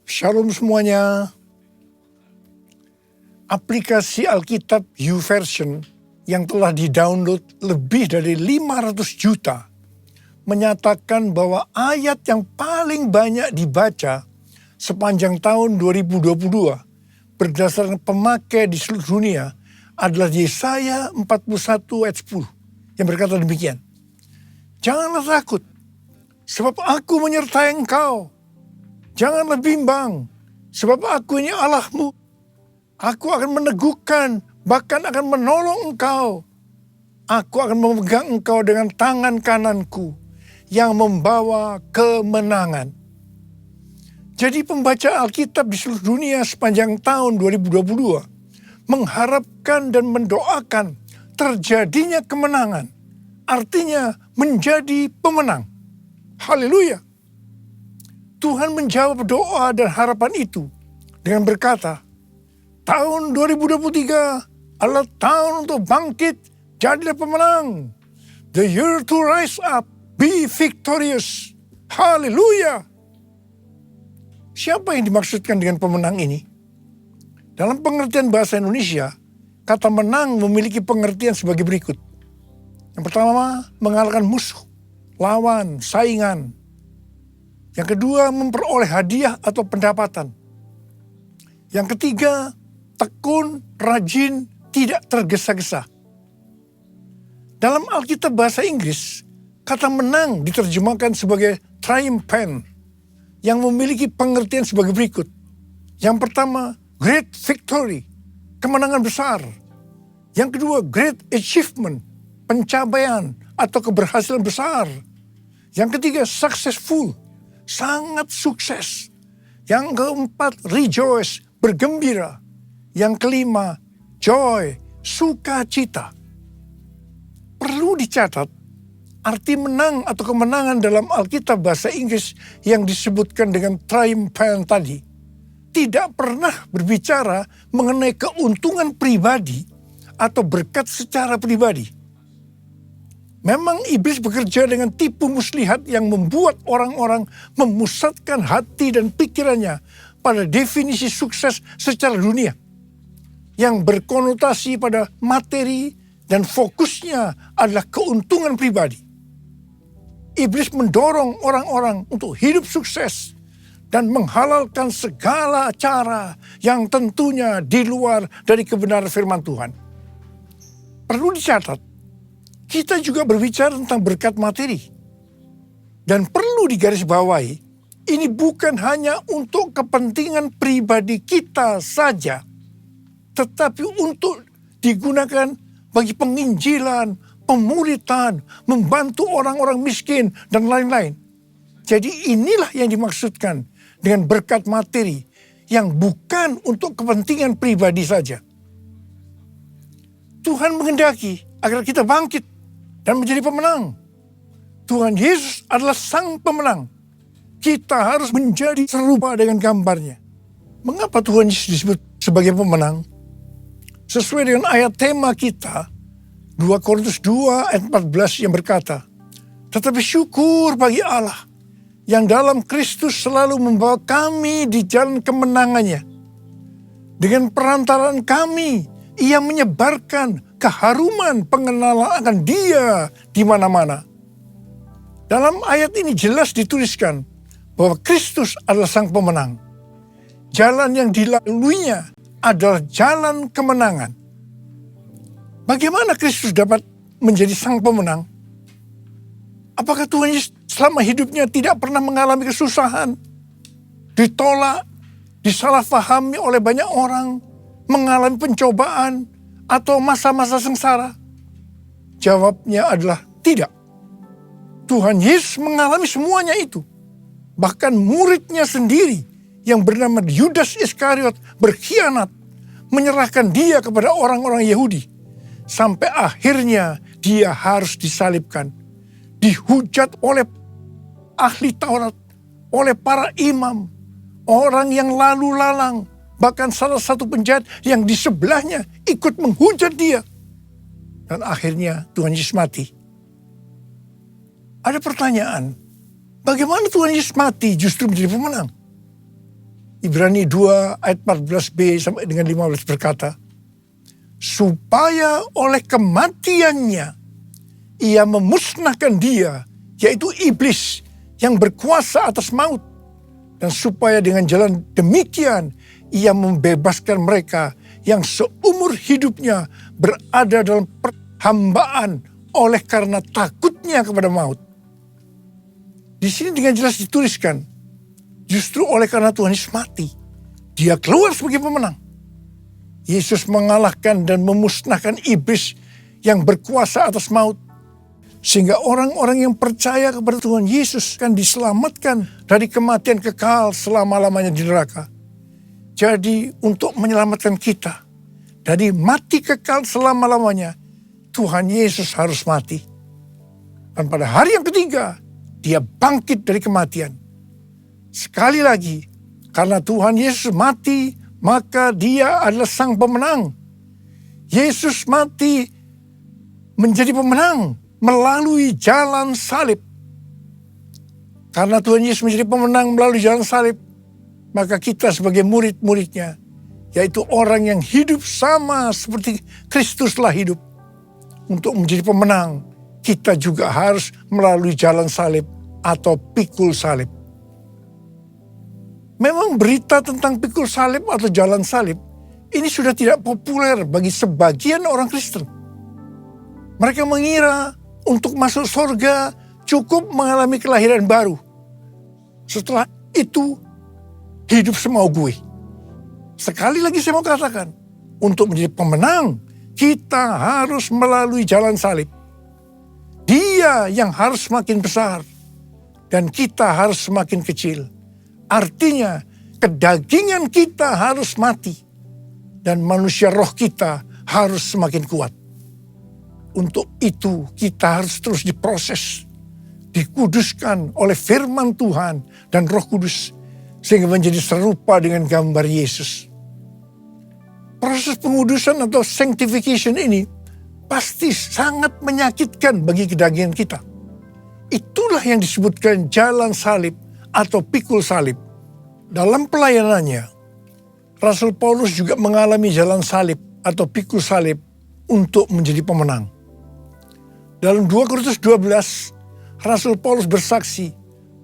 Shalom semuanya. Aplikasi Alkitab YouVersion yang telah di-download lebih dari 500 juta menyatakan bahwa ayat yang paling banyak dibaca sepanjang tahun 2022 berdasarkan pemakai di seluruh dunia adalah Yesaya 41 ayat 10 yang berkata demikian. Janganlah takut, sebab aku menyertai engkau. Janganlah bimbang, sebab aku ini Allahmu. Aku akan meneguhkan, bahkan akan menolong engkau. Aku akan memegang engkau dengan tangan kananku yang membawa kemenangan. Jadi pembaca Alkitab di seluruh dunia sepanjang tahun 2022 mengharapkan dan mendoakan terjadinya kemenangan. Artinya menjadi pemenang. Haleluya. Tuhan menjawab doa dan harapan itu dengan berkata, tahun 2023 adalah tahun untuk bangkit, jadilah pemenang. The year to rise up, be victorious. Haleluya. Siapa yang dimaksudkan dengan pemenang ini? Dalam pengertian bahasa Indonesia, kata menang memiliki pengertian sebagai berikut. Yang pertama, mengalahkan musuh, lawan, saingan. Yang kedua, memperoleh hadiah atau pendapatan. Yang ketiga, tekun, rajin, tidak tergesa-gesa. Dalam Alkitab bahasa Inggris, kata menang diterjemahkan sebagai triumphant, yang memiliki pengertian sebagai berikut. Yang pertama, great victory, kemenangan besar. Yang kedua, great achievement, pencapaian atau keberhasilan besar. Yang ketiga, successful, sangat sukses. Yang keempat, rejoice, bergembira. Yang kelima, joy, sukacita. Perlu dicatat, arti menang atau kemenangan dalam Alkitab bahasa Inggris yang disebutkan dengan triumphant tadi tidak pernah berbicara mengenai keuntungan pribadi atau berkat secara pribadi. Memang iblis bekerja dengan tipu muslihat yang membuat orang-orang memusatkan hati dan pikirannya pada definisi sukses secara dunia yang berkonotasi pada materi dan fokusnya adalah keuntungan pribadi. Iblis mendorong orang-orang untuk hidup sukses dan menghalalkan segala cara yang tentunya di luar dari kebenaran firman Tuhan. Perlu dicatat, kita juga berbicara tentang berkat materi. Dan perlu digarisbawahi, ini bukan hanya untuk kepentingan pribadi kita saja, tetapi untuk digunakan bagi penginjilan, pemuritan, membantu orang-orang miskin, dan lain-lain. Jadi inilah yang dimaksudkan dengan berkat materi yang bukan untuk kepentingan pribadi saja. Tuhan menghendaki agar kita bangkit dan menjadi pemenang. Tuhan Yesus adalah sang pemenang. Kita harus menjadi serupa dengan gambarnya. Mengapa Tuhan Yesus disebut sebagai pemenang? Sesuai dengan ayat tema kita, 2 Korintus 2 ayat 14 yang berkata, tetapi syukur bagi Allah yang dalam Kristus selalu membawa kami di jalan kemenangannya. Dengan perantaraan kami, Ia menyebarkan keharuman pengenalan akan Dia di mana-mana. Dalam ayat ini jelas dituliskan bahwa Kristus adalah sang pemenang. Jalan yang dilaluinya adalah jalan kemenangan. Bagaimana Kristus dapat menjadi sang pemenang? Apakah Tuhan Yesus selama hidupnya tidak pernah mengalami kesusahan, ditolak, disalahfahami oleh banyak orang, mengalami pencobaan, atau masa-masa sengsara? Jawabnya adalah tidak. Tuhan Yesus mengalami semuanya itu. Bahkan muridnya sendiri yang bernama Yudas Iskariot berkhianat, menyerahkan dia kepada orang-orang Yahudi. Sampai akhirnya dia harus disalibkan. Dihujat oleh ahli Taurat, oleh para imam, orang yang lalu lalang, bahkan salah satu penjahat yang di sebelahnya ikut menghujat dia. Dan akhirnya Tuhan Yesus mati. Ada pertanyaan, bagaimana Tuhan Yesus mati justru menjadi pemenang? Ibrani 2 ayat 14b sampai dengan 15 berkata, supaya oleh kematiannya ia memusnahkan dia, yaitu iblis yang berkuasa atas maut, dan supaya dengan jalan demikian ia membebaskan mereka yang seumur hidupnya berada dalam perhambaan oleh karena takutnya kepada maut. Di sini dengan jelas dituliskan, justru oleh karena Tuhan Yesus mati, dia keluar sebagai pemenang. Yesus mengalahkan dan memusnahkan iblis yang berkuasa atas maut. Sehingga orang-orang yang percaya kepada Tuhan Yesus akan diselamatkan dari kematian kekal selama-lamanya di neraka. Jadi untuk menyelamatkan kita dari mati kekal selama-lamanya, Tuhan Yesus harus mati. Dan pada hari yang ketiga, dia bangkit dari kematian. Sekali lagi, karena Tuhan Yesus mati, maka dia adalah sang pemenang. Yesus mati menjadi pemenang melalui jalan salib. Karena Tuhan Yesus menjadi pemenang melalui jalan salib, maka kita sebagai murid-muridnya, yaitu orang yang hidup sama seperti Kristuslah hidup, untuk menjadi pemenang, kita juga harus melalui jalan salib atau pikul salib. Memang berita tentang pikul salib atau jalan salib ini sudah tidak populer bagi sebagian orang Kristen. Mereka mengira untuk masuk surga cukup mengalami kelahiran baru. Setelah itu hidup semau gue. Sekali lagi saya mau katakan, untuk menjadi pemenang kita harus melalui jalan salib. Dia yang harus semakin besar dan kita harus semakin kecil. Artinya kedagingan kita harus mati dan manusia roh kita harus semakin kuat. Untuk itu kita harus terus diproses, dikuduskan oleh firman Tuhan dan Roh Kudus sehingga menjadi serupa dengan gambar Yesus. Proses pengudusan atau sanctification ini pasti sangat menyakitkan bagi kedagingan kita. Itulah yang disebutkan jalan salib atau pikul salib. Dalam pelayanannya, Rasul Paulus juga mengalami jalan salib atau pikul salib untuk menjadi pemenang. Dalam 2 Korintus 12, Rasul Paulus bersaksi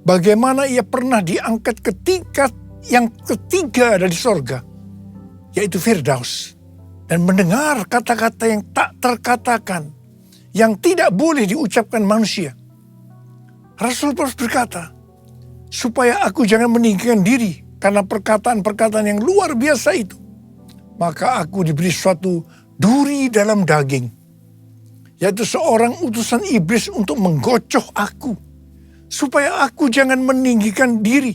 bagaimana ia pernah diangkat ke tingkat yang ketiga dari sorga, yaitu Firdaus, dan mendengar kata-kata yang tak terkatakan, yang tidak boleh diucapkan manusia. Rasul Paulus berkata, supaya aku jangan meninggikan diri karena perkataan-perkataan yang luar biasa itu, maka aku diberi suatu duri dalam daging, yaitu seorang utusan iblis untuk menggocoh aku, supaya aku jangan meninggikan diri.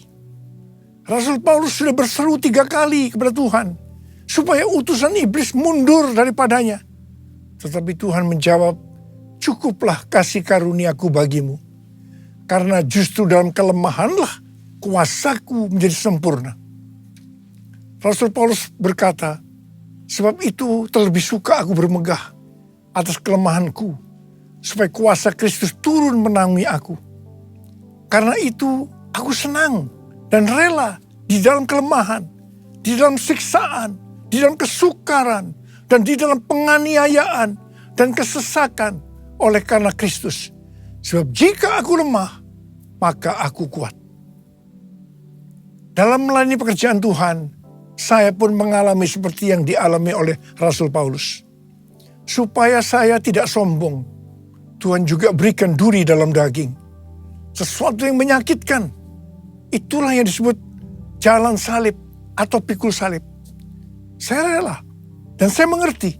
Rasul Paulus sudah berseru 3 kali kepada Tuhan, supaya utusan iblis mundur daripadanya. Tetapi Tuhan menjawab, cukuplah kasih karuniaku bagimu, karena justru dalam kelemahanlah kuasaku menjadi sempurna. Rasul Paulus berkata, sebab itu terlebih suka aku bermegah atas kelemahanku, supaya kuasa Kristus turun menanggung aku. Karena itu aku senang dan rela di dalam kelemahan, di dalam siksaan, di dalam kesukaran, dan di dalam penganiayaan dan kesesakan oleh karena Kristus. Sebab jika aku lemah, maka aku kuat. Dalam melayani pekerjaan Tuhan, saya pun mengalami seperti yang dialami oleh Rasul Paulus. Supaya saya tidak sombong, Tuhan juga berikan duri dalam daging. Sesuatu yang menyakitkan. Itulah yang disebut jalan salib atau pikul salib. Saya rela dan saya mengerti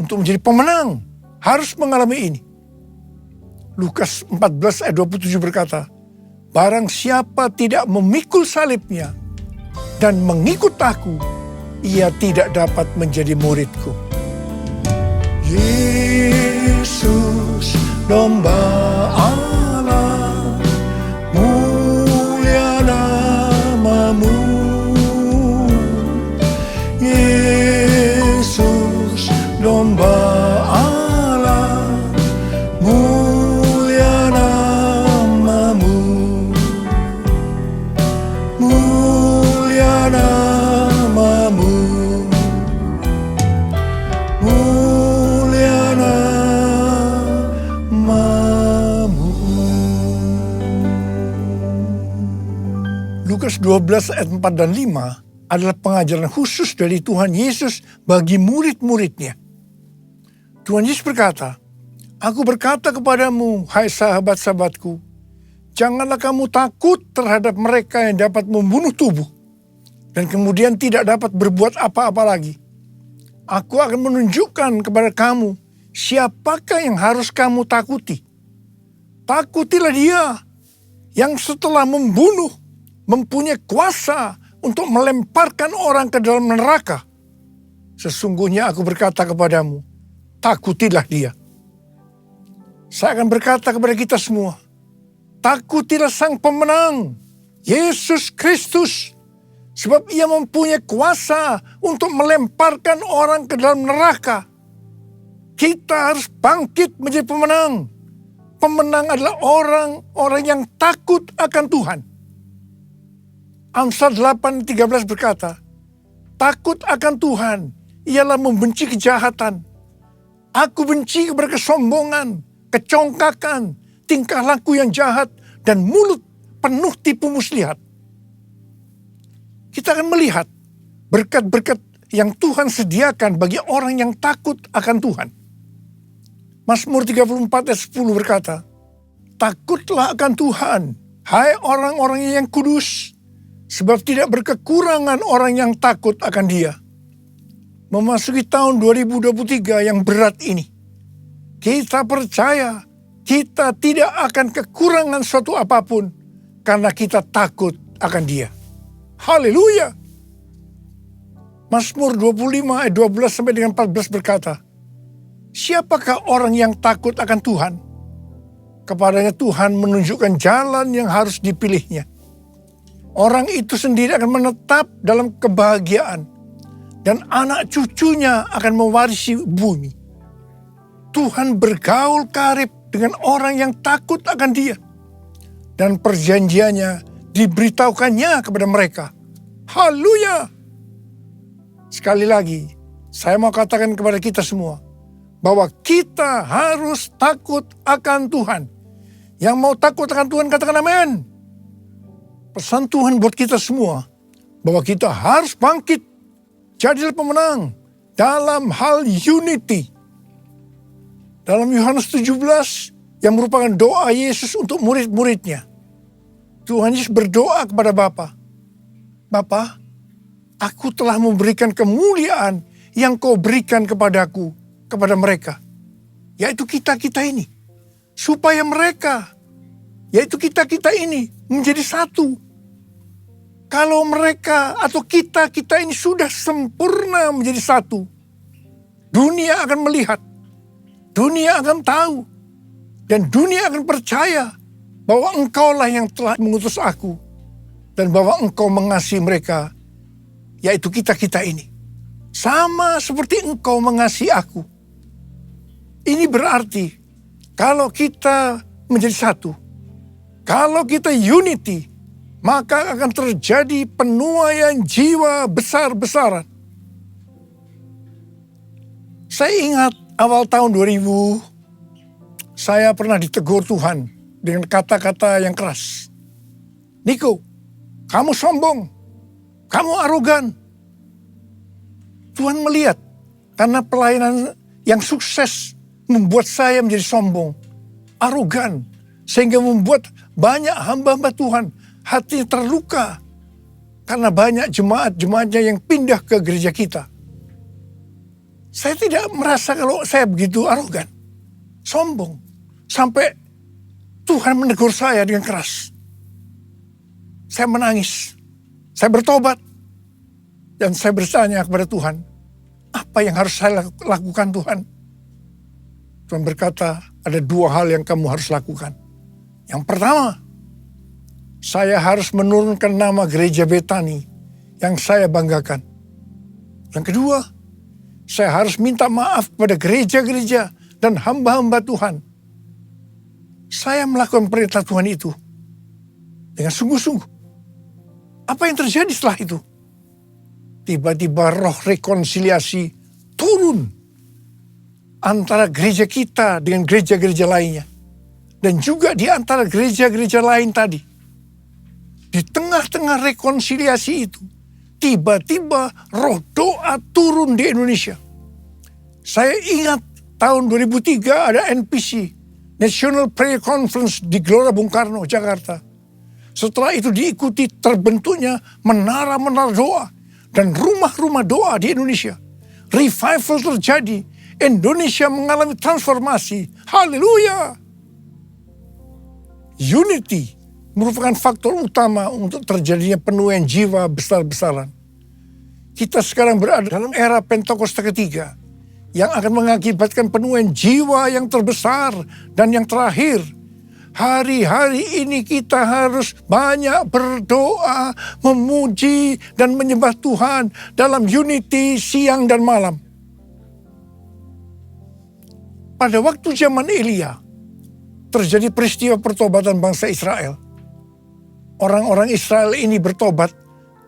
untuk menjadi pemenang harus mengalami ini. Lukas 14 ayat 27 berkata, barang siapa tidak memikul salibnya dan mengikut aku, ia tidak dapat menjadi muridku. Yesus, domba Allah, mulia namamu. Yesus, domba Allah, mulia namamu. Mulia namamu. 12 ayat 4 dan 5 adalah pengajaran khusus dari Tuhan Yesus bagi murid-muridnya. Tuhan Yesus berkata, "Aku berkata kepadamu, hai sahabat-sahabatku, janganlah kamu takut terhadap mereka yang dapat membunuh tubuh dan kemudian tidak dapat berbuat apa-apa lagi. Aku akan menunjukkan kepada kamu siapakah yang harus kamu takuti. Takutilah Dia yang setelah membunuh mempunyai kuasa untuk melemparkan orang ke dalam neraka. Sesungguhnya aku berkata kepadamu, takutilah Dia." Saya akan berkata kepada kita semua, takutilah Sang Pemenang, Yesus Kristus, sebab Ia mempunyai kuasa untuk melemparkan orang ke dalam neraka. Kita harus bangkit menjadi pemenang. Pemenang adalah orang-orang yang takut akan Tuhan. Amsal 8:13 berkata, takut akan Tuhan ialah membenci kejahatan. Aku benci kepada kesombongan, kecongkakan, tingkah laku yang jahat, dan mulut penuh tipu muslihat. Kita akan melihat berkat-berkat yang Tuhan sediakan bagi orang yang takut akan Tuhan. Mazmur 34 ayat 10 berkata, takutlah akan Tuhan, hai orang-orang yang kudus, sebab tidak berkekurangan orang yang takut akan Dia. Memasuki tahun 2023 yang berat ini, kita percaya kita tidak akan kekurangan suatu apapun karena kita takut akan Dia. Haleluya. Mazmur 25 ayat 12 sampai dengan 14 berkata, siapakah orang yang takut akan Tuhan? Kepadanya Tuhan menunjukkan jalan yang harus dipilihnya. Orang itu sendiri akan menetap dalam kebahagiaan, dan anak cucunya akan mewarisi bumi. Tuhan bergaul karib dengan orang yang takut akan Dia, dan perjanjiannya diberitahukannya kepada mereka. Haleluya! Sekali lagi, saya mau katakan kepada kita semua, bahwa kita harus takut akan Tuhan. Yang mau takut akan Tuhan katakan amin. Pesan Tuhan buat kita semua, bahwa kita harus bangkit, jadilah pemenang dalam hal unity. Dalam Yohanes 17 yang merupakan doa Yesus untuk murid-muridnya, Tuhan Yesus berdoa kepada Bapa, Bapa, aku telah memberikan kemuliaan yang kau berikan kepadaku, kepada mereka, yaitu kita-kita ini, supaya mereka, yaitu kita-kita ini, menjadi satu. Kalau mereka atau kita-kita ini sudah sempurna menjadi satu, dunia akan melihat, dunia akan tahu, dan dunia akan percaya bahwa Engkaulah yang telah mengutus aku, dan bahwa Engkau mengasihi mereka, yaitu kita-kita ini, sama seperti Engkau mengasihi aku. Ini berarti kalau kita menjadi satu, kalau kita unity, maka akan terjadi penuaian jiwa besar-besaran. Saya ingat awal tahun 2000, saya pernah ditegur Tuhan dengan kata-kata yang keras. Niko, kamu sombong, kamu arogan. Tuhan melihat karena pelayanan yang sukses membuat saya menjadi sombong, arogan, sehingga membuat banyak hamba-hamba Tuhan hatinya terluka karena banyak jemaat-jemaatnya yang pindah ke gereja kita. Saya tidak merasa kalau saya begitu arogan, sombong, sampai Tuhan menegur saya dengan keras. Saya menangis, saya bertobat, dan saya bertanya kepada Tuhan, apa yang harus saya lakukan Tuhan? Tuhan berkata, ada dua hal yang kamu harus lakukan. Yang pertama, saya harus menurunkan nama gereja Betani yang saya banggakan. Yang kedua, saya harus minta maaf kepada gereja-gereja dan hamba-hamba Tuhan. Saya melakukan perintah Tuhan itu dengan sungguh-sungguh. Apa yang terjadi setelah itu? Tiba-tiba roh rekonsiliasi turun antara gereja kita dengan gereja-gereja lainnya. Dan juga di antara gereja-gereja lain tadi. Di tengah-tengah rekonsiliasi itu, tiba-tiba roh doa turun di Indonesia. Saya ingat tahun 2003 ada NPC, National Prayer Conference di Gelora Bung Karno, Jakarta. Setelah itu diikuti terbentuknya menara-menara doa dan rumah-rumah doa di Indonesia. Revival terjadi, Indonesia mengalami transformasi. Haleluya! Unity merupakan faktor utama untuk terjadinya penuaian jiwa besar-besaran. Kita sekarang berada dalam era Pentakosta ketiga yang akan mengakibatkan penuaian jiwa yang terbesar dan yang terakhir. Hari-hari ini kita harus banyak berdoa, memuji dan menyembah Tuhan dalam unity siang dan malam. Pada waktu zaman Elia, terjadi peristiwa pertobatan bangsa Israel. Orang-orang Israel ini bertobat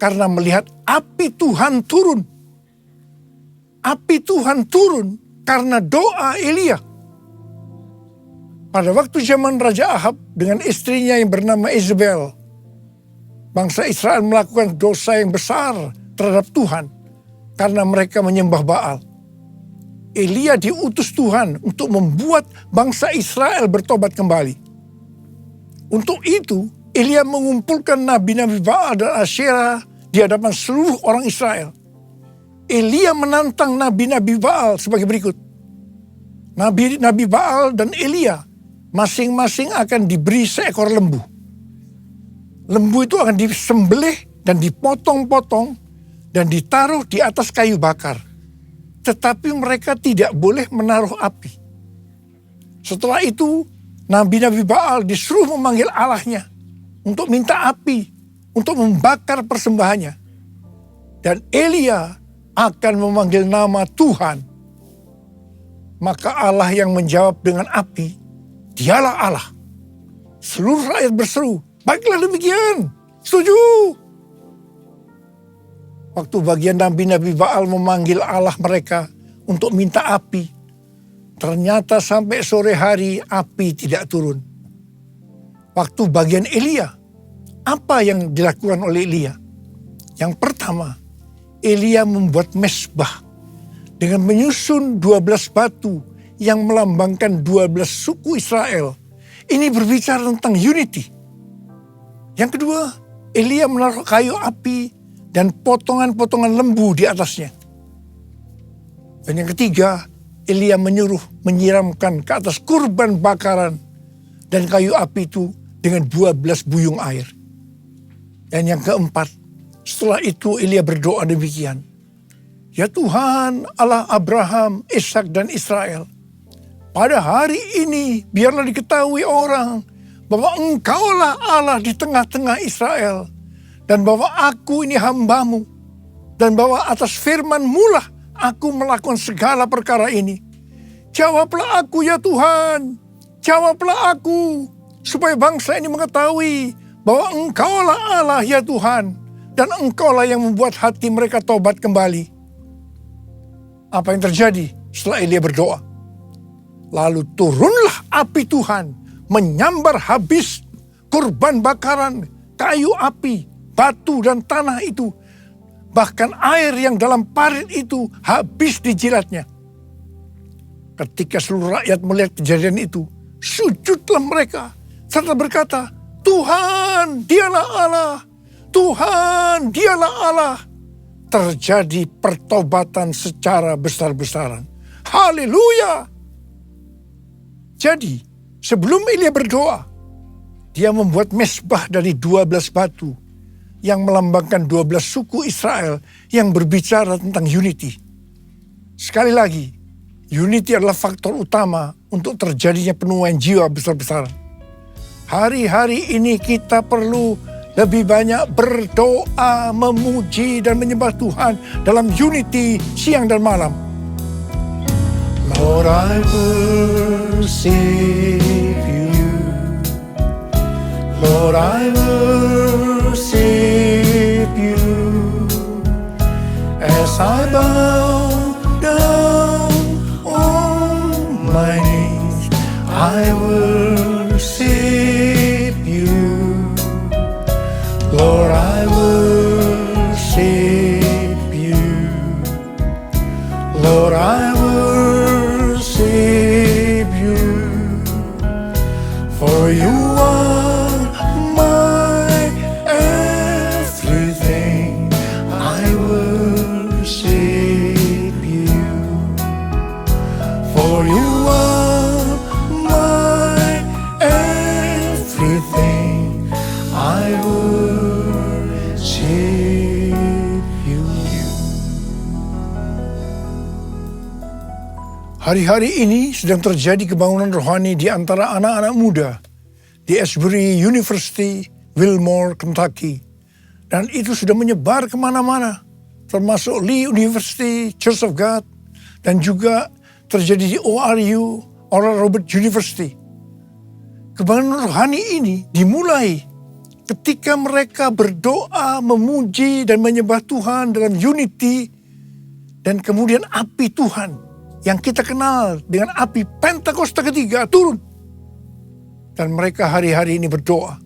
karena melihat api Tuhan turun. Api Tuhan turun karena doa Elia. Pada waktu zaman Raja Ahab dengan istrinya yang bernama Isabel, bangsa Israel melakukan dosa yang besar terhadap Tuhan karena mereka menyembah Baal. Elia diutus Tuhan untuk membuat bangsa Israel bertobat kembali. Untuk itu, Elia mengumpulkan nabi-nabi Baal dan Asyera di hadapan seluruh orang Israel. Elia menantang nabi-nabi Baal sebagai berikut. Nabi Baal dan Elia masing-masing akan diberi seekor lembu. Lembu itu akan disembelih dan dipotong-potong dan ditaruh di atas kayu bakar. Tetapi mereka tidak boleh menaruh api. Setelah itu, nabi-nabi Baal disuruh memanggil Allahnya untuk minta api, untuk membakar persembahannya. Dan Elia akan memanggil nama Tuhan. Maka Allah yang menjawab dengan api, Dialah Allah. Seluruh rakyat berseru, baiklah demikian, setuju. Waktu bagian nabi-nabi Baal memanggil Allah mereka untuk minta api, ternyata sampai sore hari api tidak turun. Waktu bagian Elia, apa yang dilakukan oleh Elia? Yang pertama, Elia membuat mezbah dengan menyusun 12 batu yang melambangkan 12 suku Israel. Ini berbicara tentang unity. Yang kedua, Elia menaruh kayu api dan potongan-potongan lembu di atasnya. Dan yang ketiga, Elia menyuruh menyiramkan ke atas kurban bakaran dan kayu api itu dengan 12 buyung air. Dan yang keempat, setelah itu Elia berdoa demikian. Ya Tuhan, Allah Abraham, Ishak dan Israel, pada hari ini biarlah diketahui orang bahwa Engkaulah Allah di tengah-tengah Israel, dan bahwa aku ini hambamu, dan bahwa atas firman-Mu lah aku melakukan segala perkara ini. Jawablah aku ya Tuhan, jawablah aku, supaya bangsa ini mengetahui bahwa Engkaulah Allah ya Tuhan, dan Engkaulah yang membuat hati mereka tobat kembali. Apa yang terjadi setelah Elia berdoa? Lalu turunlah api Tuhan, menyambar habis kurban bakaran, kayu api, batu dan tanah itu. Bahkan air yang dalam parit itu habis dijilatnya. Ketika seluruh rakyat melihat kejadian itu, sujudlah mereka serta berkata, Tuhan, Dialah Allah. Tuhan, Dialah Allah. Terjadi pertobatan secara besar-besaran. Haleluya! Jadi, sebelum Elia berdoa, dia membuat mezbah dari 12 batu yang melambangkan 12 suku Israel yang berbicara tentang unity. Sekali lagi, unity adalah faktor utama untuk terjadinya penuaian jiwa besar-besaran. Hari-hari ini kita perlu lebih banyak berdoa, memuji dan menyembah Tuhan dalam unity siang dan malam. Lord, I worship you. Lord, I worship you. As I bow down on my knees, I worship you. For you are my everything. I worship you. For you are my everything. I worship you. Hari-hari ini sedang terjadi kebangunan rohani di antara anak-anak muda di Asbury University, Wilmore, Kentucky. Dan itu sudah menyebar kemana-mana, termasuk Lee University, Church of God, dan juga terjadi di ORU, Oral Roberts University. Kebangunan rohani ini dimulai ketika mereka berdoa, memuji, dan menyembah Tuhan dalam unity, dan kemudian api Tuhan yang kita kenal dengan api Pentakosta ketiga turun. Dan mereka hari-hari ini berdoa,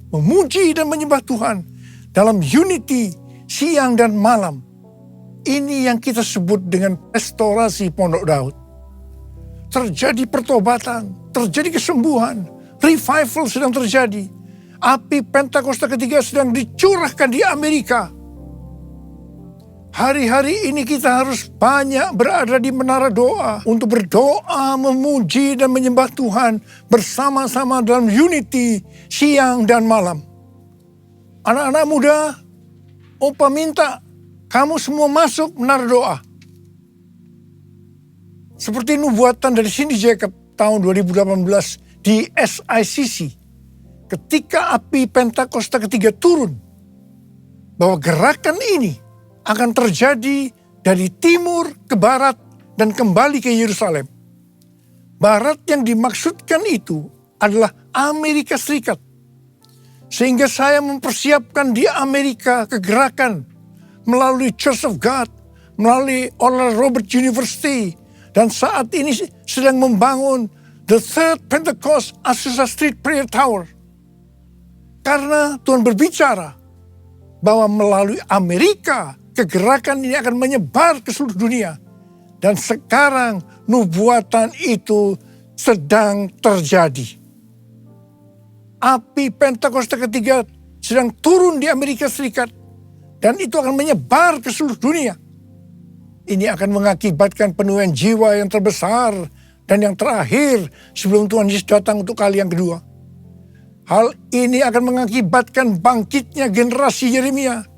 memuji dan menyembah Tuhan dalam unity siang dan malam. Ini yang kita sebut dengan restorasi Pondok Daud. Terjadi pertobatan, terjadi kesembuhan, revival sedang terjadi. Api Pentakosta ketiga sedang dicurahkan di Amerika. Hari-hari ini kita harus banyak berada di menara doa untuk berdoa, memuji dan menyembah Tuhan bersama-sama dalam unity siang dan malam. Anak-anak muda, Opa minta kamu semua masuk menara doa. Seperti nubuatan dari Cindy Jacob tahun 2018 di SICC. Ketika api Pentakosta ketiga turun, bahwa gerakan ini akan terjadi dari timur ke barat dan kembali ke Yerusalem. Barat yang dimaksudkan itu adalah Amerika Serikat. Sehingga saya mempersiapkan di Amerika kegerakan melalui Church of God, melalui Oral Roberts University, dan saat ini sedang membangun The Third Pentecost Azusa Street Prayer Tower. Karena Tuhan berbicara bahwa melalui Amerika, kegerakan ini akan menyebar ke seluruh dunia. Dan sekarang nubuatan itu sedang terjadi. Api Pentakosta ketiga sedang turun di Amerika Serikat. Dan itu akan menyebar ke seluruh dunia. Ini akan mengakibatkan penuaian jiwa yang terbesar dan yang terakhir sebelum Tuhan Yesus datang untuk kali yang kedua. Hal ini akan mengakibatkan bangkitnya generasi Yeremia,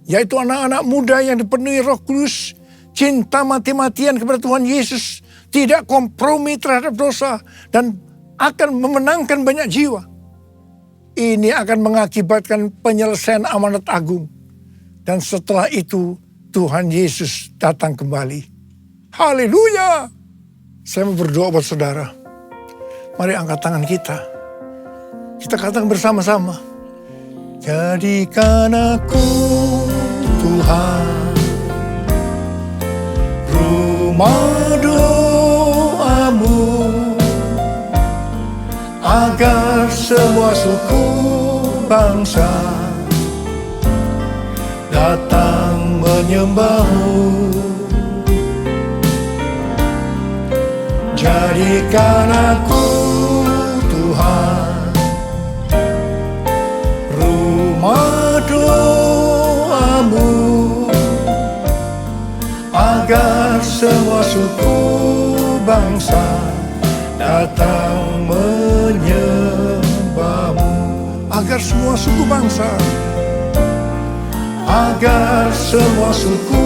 yaitu anak-anak muda yang dipenuhi Roh Kudus, cinta mati-matian kepada Tuhan Yesus, tidak kompromi terhadap dosa, dan akan memenangkan banyak jiwa. Ini akan mengakibatkan penyelesaian amanat agung. Dan setelah itu, Tuhan Yesus datang kembali. Haleluya! Saya mau berdoa buat saudara. Mari angkat tangan kita. Kita katakan bersama-sama. Jadikan aku, Tuhan, rumah doamu, agar semua suku bangsa datang menyembahmu. Jadikan aku, Tuhan, rumah doamu, agar semua suku bangsa datang menyembahmu. Agar semua suku bangsa, agar semua suku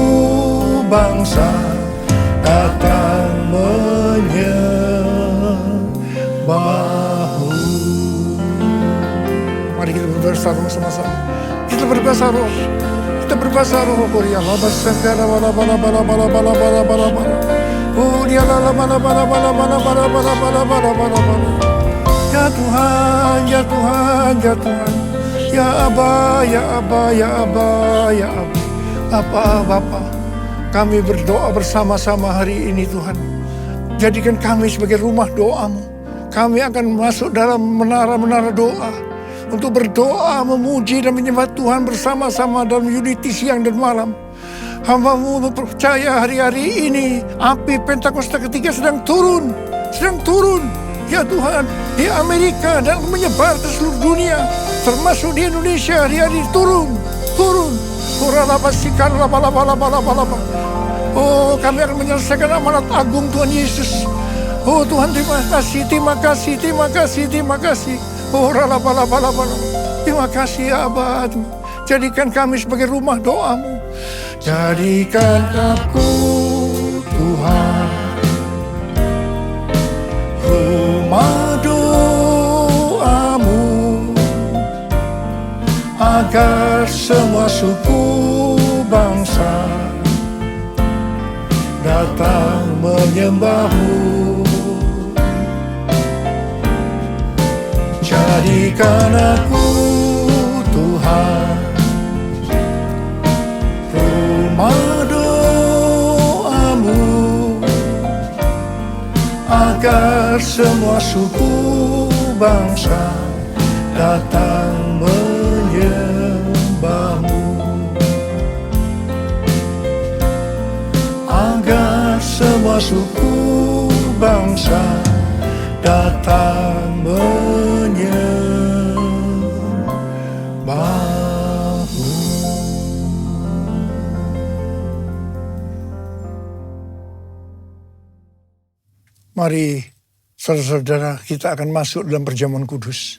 bangsa datang menyembahmu. Mari kita berbahasa roh sama-sama. Kita berbahasa roh. Kita berbahasa roh. Korea labas sangkara bala bala bala bala bala bala bala bala. Korea bala bala bala bala bala bala bala bala bala bala bala. Ya Tuhan, ya Tuhan, ya Tuhan. Ya Aba, ya Aba, ya Aba, ya Aba. Aba, Bapa, kami berdoa bersama-sama hari ini Tuhan. Jadikan kami sebagai rumah doamu. Kami akan masuk dalam menara-menara doa. Untuk berdoa, memuji dan menyembah Tuhan bersama-sama dalam unity siang dan malam. Hamba-Mu percaya hari-hari ini api Pentakosta ketiga sedang turun. Sedang turun. ya Tuhan, di Amerika dan menyebar ke seluruh dunia, termasuk di Indonesia, hari-hari turun. Oh, kami akan menyelesaikan amanat agung Tuhan Yesus. Oh Tuhan, terima kasih. Oh, terima kasih ya Abah. Jadikan kami sebagai rumah doa-Mu. Jadikan aku Tuhan rumah doa-Mu, agar semua suku bangsa datang menyembah-Mu. Jadikan aku Tuhan rumah doa-Mu, agar semua suku bangsa datang menyembah-Mu. Agar semua suku bangsa datang menyembah-Mu. Mari saudara-saudara, kita akan masuk dalam perjamuan kudus.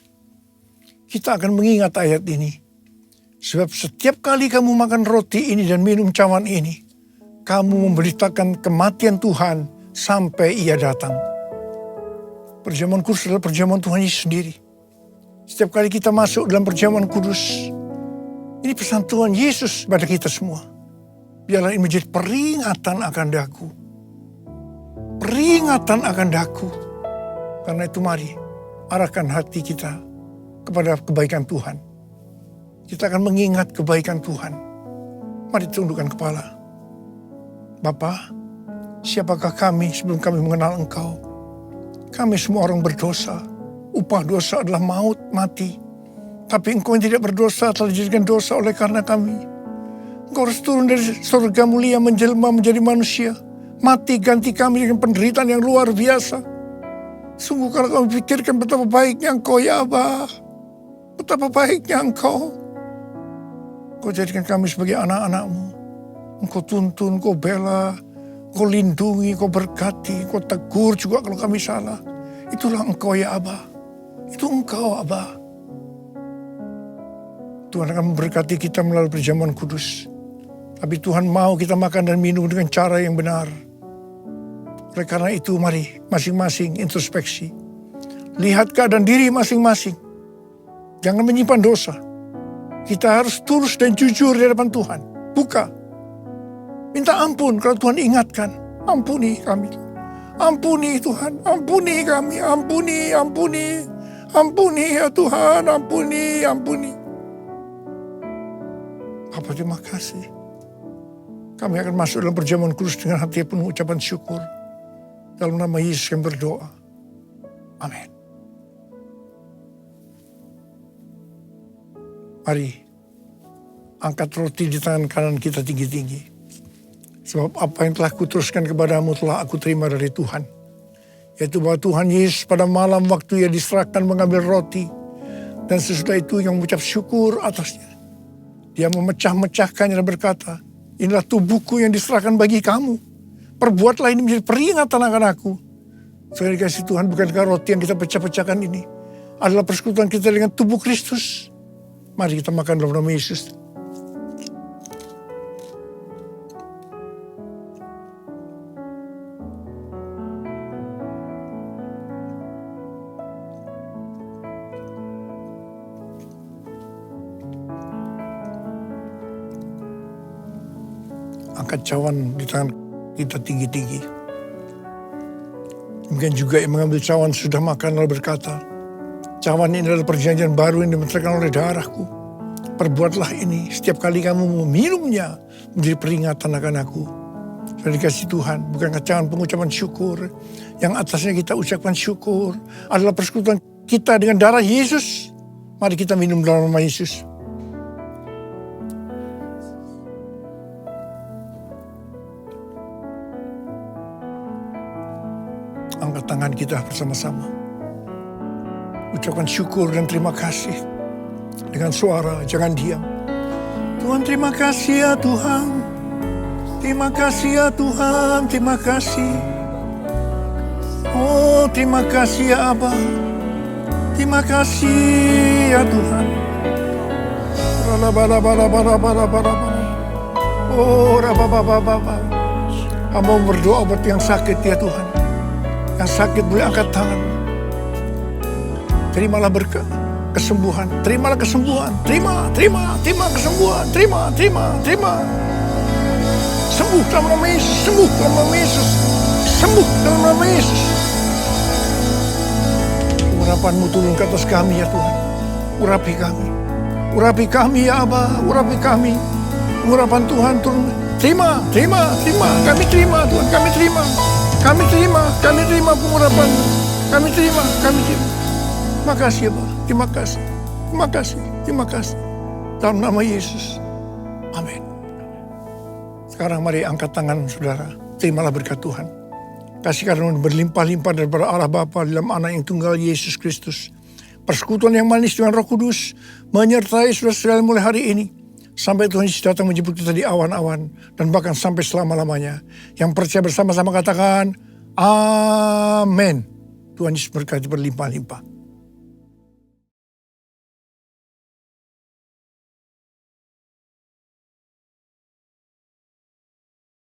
Kita akan mengingat ayat ini. Sebab setiap kali kamu makan roti ini dan minum cawan ini, kamu memberitakan kematian Tuhan sampai Ia datang. Perjamuan kudus adalah perjamuan Tuhan Yesus sendiri. Setiap kali kita masuk dalam perjamuan kudus, ini pesan Tuhan Yesus pada kita semua. Biarlah ini menjadi peringatan akan daku. Peringatan akan daku. Karena itu mari arahkan hati kita kepada kebaikan Tuhan. Kita akan mengingat kebaikan Tuhan. Mari tundukkan kepala. Bapa, siapakah kami sebelum kami mengenal Engkau? Kami semua orang berdosa. Upah dosa adalah maut, mati. Tapi Engkau yang tidak berdosa telah dijadikan dosa oleh karena kami. Engkau harus turun dari surga mulia menjelma menjadi manusia. Mati ganti kami dengan penderitaan yang luar biasa. Sungguh kalau kami pikirkan betapa baiknya Engkau ya Abah. Betapa baiknya Engkau. Engkau jadikan kami sebagai anak-anak-Mu. Engkau tuntun, Engkau bela, Engkau lindungi, Engkau berkati, Engkau tegur juga kalau kami salah. Itulah Engkau ya Abah. Itu Engkau Abah. Tuhan akan memberkati kita melalui perjamuan kudus. Tapi Tuhan mau kita makan dan minum dengan cara yang benar. Oleh karena itu mari masing-masing introspeksi. Lihat keadaan diri masing-masing. Jangan menyimpan dosa. Kita harus tulus dan jujur di hadapan Tuhan. Buka. Minta ampun kalau Tuhan ingatkan. Ampuni kami. Ampuni Tuhan. Ampuni kami. Ampuni. Ampuni ya Tuhan. Ampuni. Bapa, terima kasih. Kami akan masuk dalam perjamuan kudus dengan hati penuh ucapan syukur. Dalam nama Yesus kami berdoa. Amin. Mari, angkat roti di tangan kanan kita tinggi-tinggi. Sebab apa yang telah kuteruskan kepadamu telah aku terima dari Tuhan. Yaitu bahwa Tuhan Yesus pada malam waktu Ia diserahkan mengambil roti. Dan sesudah itu yang mengucap syukur atasnya. Dia memecah-mecahkannya dan berkata, inilah tubuhku yang diserahkan bagi kamu. Perbuatlah ini menjadi peringatan akan aku. Saudara dikasih Tuhan, bukankah roti yang kita pecah-pecahkan ini adalah persekutuan kita dengan tubuh Kristus? Mari kita makan dalam nama Yesus. Angkat cawan di tangan kita tinggi-tinggi. Mungkin juga yang mengambil cawan sudah makan lalu berkata, cawan ini adalah perjanjian baru yang dimenterkan oleh darahku. Perbuatlah ini setiap kali kamu meminumnya menjadi peringatan akan aku. Sudah dikasih Tuhan, bukankah cawan pengucapan syukur yang atasnya kita ucapkan syukur adalah persekutuan kita dengan darah Yesus. Mari kita minum dalam nama Yesus. Angkat tangan kita bersama-sama. Ucapkan syukur dan terima kasih. Dengan suara, jangan diam. Tuhan, terima kasih ya Tuhan. Terima kasih ya Tuhan, terima kasih. Oh, terima kasih ya Abah. Terima kasih ya Tuhan. Oh, hamba berdoa buat yang sakit ya Tuhan. Yang sakit boleh angkat tangan. Terimalah berkat, kesembuhan. Terimalah kesembuhan. Terima kesembuhan. Terima. Sembuh dalam nama Yesus. Sembuh dalam nama Yesus. Sembuh dalam nama Yesus. Urapan-Mu turun ke atas kami ya Tuhan. Urapi kami. Urapi kami ya Abah. Urapi kami. Urapan Tuhan turun. Terima. Kami terima Tuhan. Kami terima pengurapan. Kami terima. Terima kasih Abah. Terima kasih. Dalam nama Yesus. Amin. Sekarang mari angkat tangan saudara. Terimalah berkat Tuhan. Kasih karunia berlimpah-limpah daripada Allah Bapa dalam Anak yang tunggal Yesus Kristus. Persekutuan yang manis dengan Roh Kudus menyertai saudara sekalian mulai hari ini. Sampai Tuhan Yesus datang menjemput kita di awan-awan. Dan bahkan sampai selama-lamanya. Yang percaya bersama-sama katakan, Amin. Tuhan Yesus berkati berlimpah-limpah.